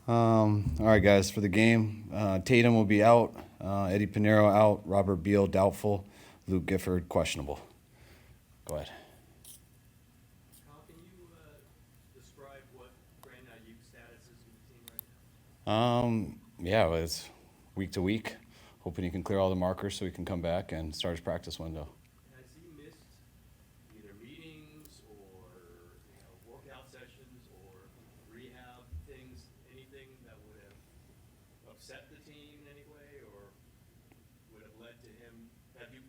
All right, guys, for the game, Tatum will be out, Eddie Pinero out, Robert Beal doubtful, Luke Gifford questionable. Go ahead. Kyle, can you describe what Brandon Ayuk's status is with the team right Yeah, well, it's week to week. Hoping he can clear all the markers so he can come back and start his practice window. now? Has he missed either meetings or workout sessions or rehab things, anything that would have upset the team in any way or would have led to him? Have you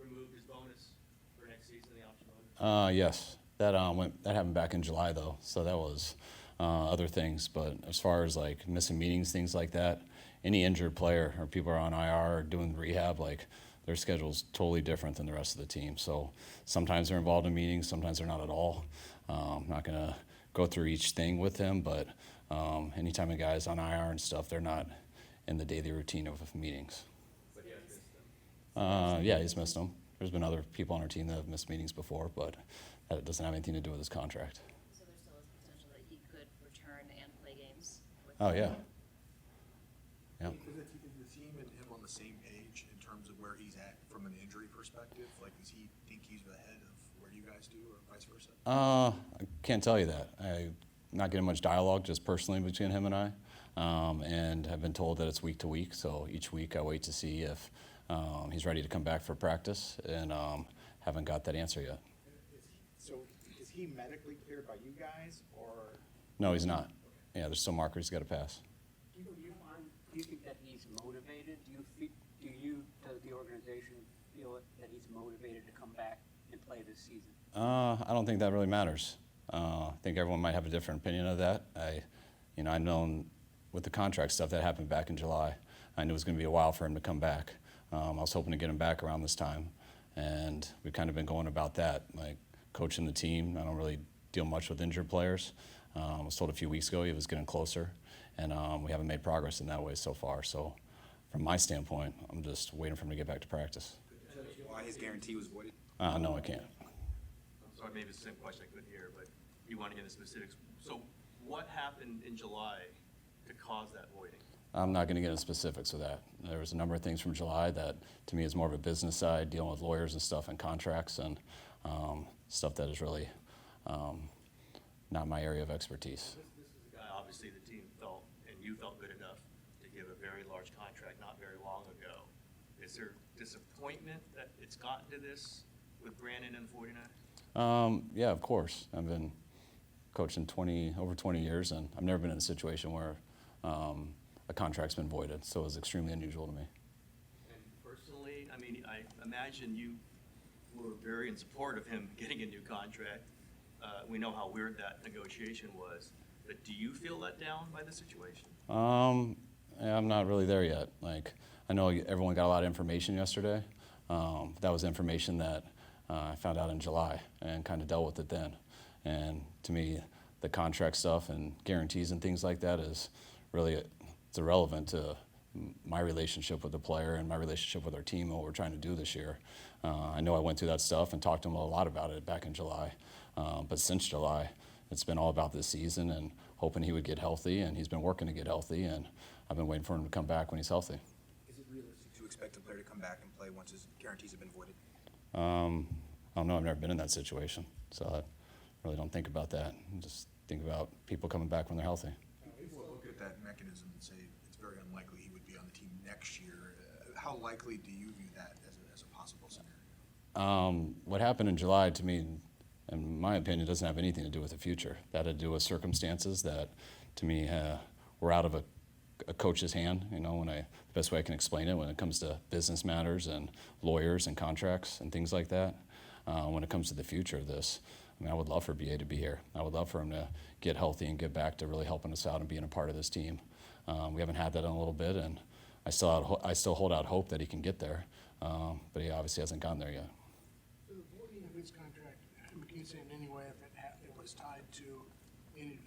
removed his bonus for next season, the option bonus? Yes, that happened back in July though, so that was other things. But as far as like missing meetings, things like that, any injured player or people are on IR or doing rehab, like their schedule's totally different than the rest of the team. So sometimes they're involved in meetings, sometimes they're not at all. I'm not gonna go through each thing with them, but anytime a guy's on IR and stuff, they're not in the daily routine of meetings. But he has missed them. Yeah, he's missed them. There's been other people on our team that have missed meetings before, but that doesn't have anything to do with his contract. So there still is potential that he could return and play games? Oh, yeah. Yeah. Is the team and him on the same page in terms of where he's at from an injury perspective? Like, does he think he's ahead of where you guys do, or vice versa? I can't tell you that. I'm not getting much dialogue just personally between him and I, and I've been told that it's week to week. So each week I wait to see if he's ready to come back for practice, and haven't got that answer yet. Is he medically cleared by you guys, or? No, he's not. Yeah, there's still markers he's got to pass. Do you think that he's motivated? Does the organization feel that he's motivated to come back and play this season? I don't think that really matters. I think everyone might have a different opinion of that. I've known with the contract stuff that happened back in July, I knew it was going to be a while for him to come back. I was hoping to get him back around this time, and we've kind of been going about that, like coaching the team. I don't really deal much with injured players. I was told a few weeks ago he was getting closer, and we haven't made progress in that way so far. So from my standpoint, I'm just waiting for him to get back to practice. Why his guarantee was voided? No, I can't. I'm sorry, maybe it's the same question I couldn't hear, but you want to get into specifics. So what happened in July to cause that voiding? I'm not going to get into specifics of that. There was a number of things from July that, to me, is more of a business side, dealing with lawyers and stuff and contracts and stuff that is really not my area of expertise. This is a guy, obviously, the team felt, and you felt good enough to give a very large contract not very long ago. Is there disappointment that it's gotten to this with Brandon and the 49ers? Yeah, of course. I've been coaching over 20 years, and I've never been in a situation where a contract's been voided, so it was extremely unusual to me. And personally, I mean, I imagine you were very in support of him getting a new contract. We know how weird that negotiation was, but do you feel let down by the situation? Yeah, I'm not really there yet. Like, I know everyone got a lot of information yesterday. That was information that I found out in July and kind of dealt with it then. And to me, the contract stuff and guarantees and things like that is really, it's irrelevant to my relationship with the player and my relationship with our team and what we're trying to do this year. I know I went through that stuff and talked to him a lot about it back in July. But since July, it's been all about this season and hoping he would get healthy, and he's been working to get healthy, and I've been waiting for him to come back when he's healthy. Is it realistic to expect a player to come back and play once his guarantees have been voided? I don't know. I've never been in that situation, so I really don't think about that. I just think about people coming back when they're healthy. People look at that mechanism and say it's very unlikely he would be on the team next year. How likely do you view that as a possible scenario? What happened in July, to me, in my opinion, doesn't have anything to do with the future. That had to do with circumstances that, to me, were out of a coach's hand. The best way I can explain it, when it comes to business matters and lawyers and contracts and things like that. When it comes to the future of this, I would love for BA to be here. I would love for him to get healthy and get back to really helping us out and being a part of this team. We haven't had that in a little bit, and I still hold out hope that he can get there, but he obviously hasn't gotten there yet. So the voiding of his contract, can you say in any way if it was tied to any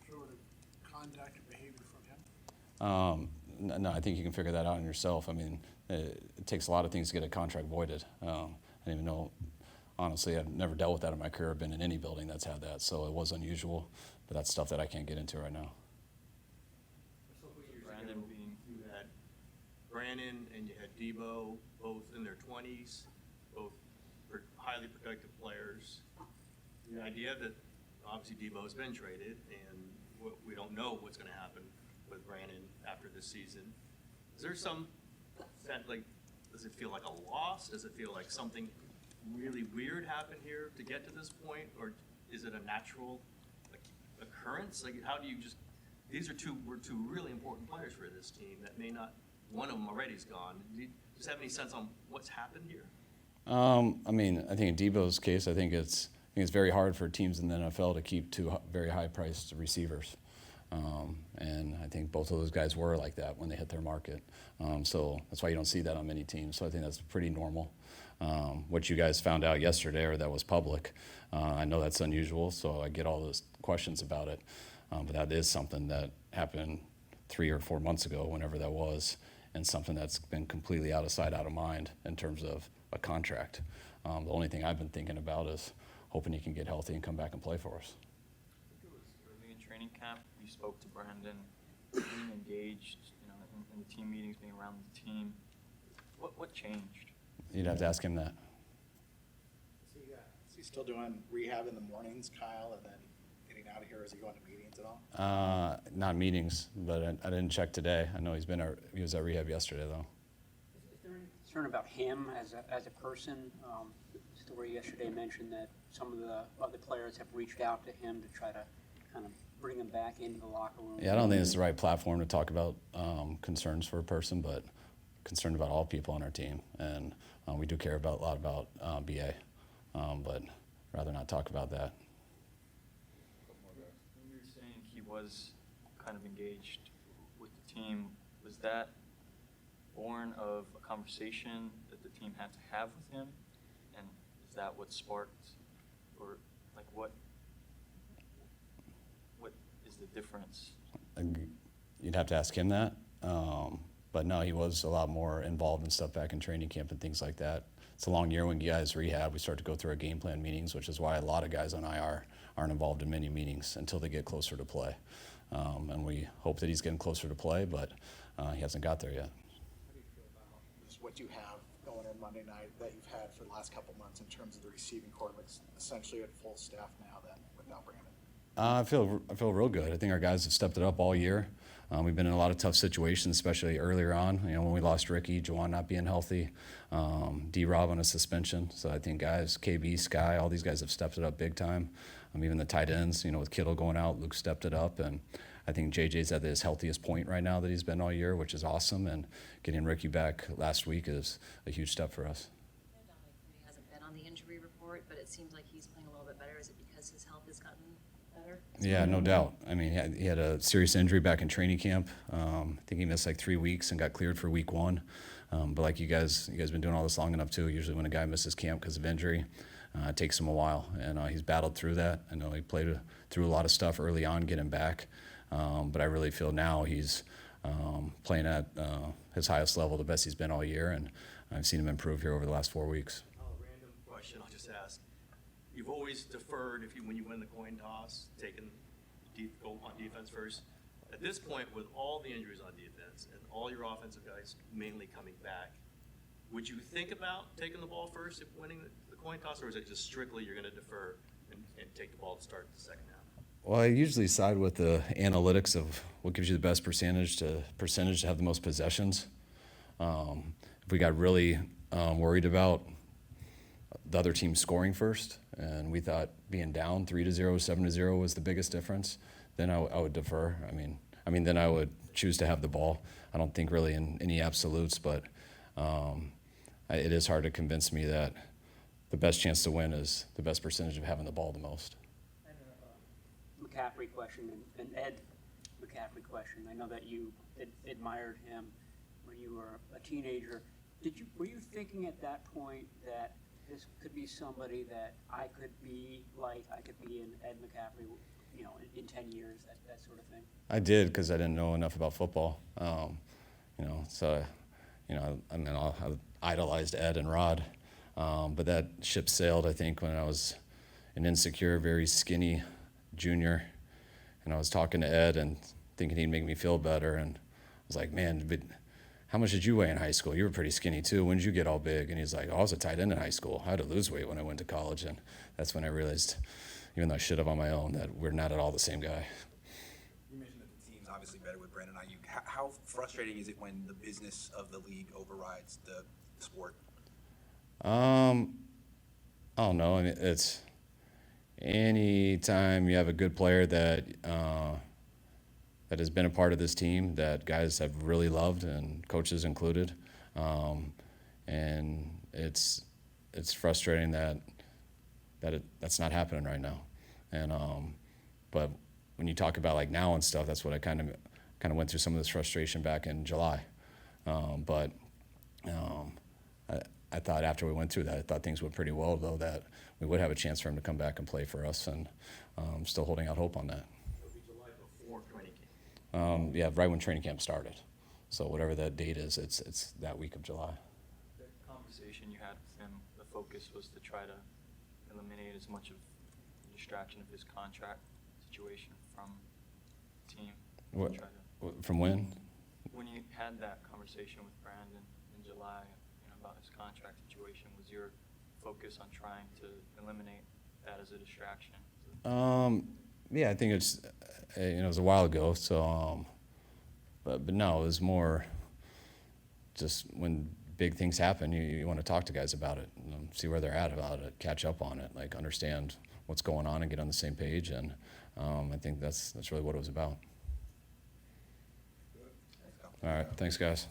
sort of conduct or behavior from him? No, I think you can figure that out on yourself. I mean, it takes a lot of things to get a contract voided. I didn't even know, honestly, I've never dealt with that in my career. I've been in any building that's had that, so it was unusual, but that's stuff that I can't get into right now. Brandon and you had Debo, both in their 20s, both highly productive players. The idea that obviously Debo's been traded, and we don't know what's going to happen with Brandon after this season. Is there some sense, like, does it feel like a loss? Does it feel like something really weird happened here to get to this point, or is it a natural occurrence? Like, how do you just? These were two really important players for this team that may not. One of them already is gone. Do you just have any sense on what's happened here? I mean, I think in Debo's case, I think it's very hard for teams in the NFL to keep two very high-priced receivers. And I think both of those guys were like that when they hit their market. So that's why you don't see that on many teams. So I think that's pretty normal. What you guys found out yesterday, or that was public, I know that's unusual, so I get all those questions about it. But that is something that happened 3 or 4 months ago, whenever that was, and something that's been completely out of sight, out of mind in terms of a contract. The only thing I've been thinking about is hoping he can get healthy and come back and play for us. I think it was early in training camp. You spoke to Brandon, being engaged, in the team meetings, being around the team. What changed? You'd have to ask him that. Is he still doing rehab in the mornings, Kyle, and then getting out of here? Is he going to meetings at all? Not meetings, but I didn't check today. I know he was at rehab yesterday, though. Is there any concern about him as a person? The story yesterday mentioned that some of the other players have reached out to him to try to kind of bring him back into the locker room. Yeah, I don't think it's the right platform to talk about concerns for a person, but concerned about all people on our team. And we do care a lot about BA, but rather not talk about that. When you were saying he was kind of engaged with the team, was that born of a conversation that the team had to have with him? And is that what sparked, or like what is the difference? You'd have to ask him that. But no, he was a lot more involved in stuff back in training camp and things like that. It's a long year when you guys rehab. We start to go through our game plan meetings, which is why a lot of guys on IR aren't involved in many meetings until they get closer to play. And we hope that he's getting closer to play, but he hasn't got there yet. How do you feel about just what you have going in Monday night that you've had for the last couple months in terms of the receiving corps? Looks essentially at full staff now then without Brandon. I feel real good. I think our guys have stepped it up all year. We've been in a lot of tough situations, especially earlier on. When we lost Ricky, Juwan not being healthy, D-Rob on a suspension. So I think guys, KB, Sky, all these guys have stepped it up big time. Even the tight ends, with Kittle going out, Luke stepped it up, and I think JJ's at his healthiest point right now that he's been all year, which is awesome. And getting Ricky back last week is a huge step for us. He hasn't been on the injury report, but it seems like he's playing a little bit better. Is it because his health has gotten better? Yeah, no doubt. He had a serious injury back in training camp. I think he missed like 3 weeks and got cleared for week 1. But like you guys been doing all this long enough too. Usually when a guy misses camp because of injury, it takes him a while, and he's battled through that. I know he played through a lot of stuff early on, getting back. But I really feel now he's playing at his highest level, the best he's been all year, and I've seen him improve here over the last 4 weeks. A random question I'll just ask. You've always deferred when you win the coin toss, go on defense first. At this point, with all the injuries on defense and all your offensive guys mainly coming back, would you think about taking the ball first if winning the coin toss, or is it just strictly you're going to defer and take the ball to start the second half? Well, I usually side with the analytics of what gives you the best percentage to have the most possessions. If we got really worried about the other team scoring first, and we thought being down 3-0, 7-0 was the biggest difference, then I would defer. Then I would choose to have the ball. I don't think really in any absolutes, but it is hard to convince me that the best chance to win is the best percentage of having the ball the most. I have a McCaffrey question, an Ed McCaffrey question. I know that you admired him when you were a teenager. Were you thinking at that point that this could be somebody that I could be in Ed McCaffrey, in 10 years, that sort of thing? I did, because I didn't know enough about football. I idolized Ed and Rod, but that ship sailed, I think, when I was an insecure, very skinny junior, and I was talking to Ed and thinking he'd make me feel better, and I was like, man, how much did you weigh in high school? You were pretty skinny too. When did you get all big? And he's like, oh, I was a tight end in high school. I had to lose weight when I went to college. And that's when I realized, even though I should have on my own, that we're not at all the same guy. You mentioned that the team's obviously better with Brandon Ayuk. How frustrating is it when the business of the league overrides the sport? I don't know. I mean, it's any time you have a good player that that has been a part of this team that guys have really loved, and coaches included, and it's frustrating that's not happening right now. And but when you talk about like now and stuff, that's what I kind of went through some of this frustration back in July. I thought after we went through that, I thought things went pretty well, though, that we would have a chance for him to come back and play for us, and still holding out hope on that. It'll be July before training camp. Yeah, right when training camp started. So whatever that date is, it's that week of July. The conversation you had with him, the focus was to try to eliminate as much of the distraction of his contract situation from the team. What, Try to, from when? when you had that conversation with Brandon in July, about his contract situation, was your focus on trying to eliminate that as a distraction? Yeah, I think it's, it was a while ago, so, but no, it was more just when big things happen, you want to talk to guys about it, see where they're at about it, catch up on it, like understand what's going on and get on the same page, and I think that's really what it was about. All right, thanks guys.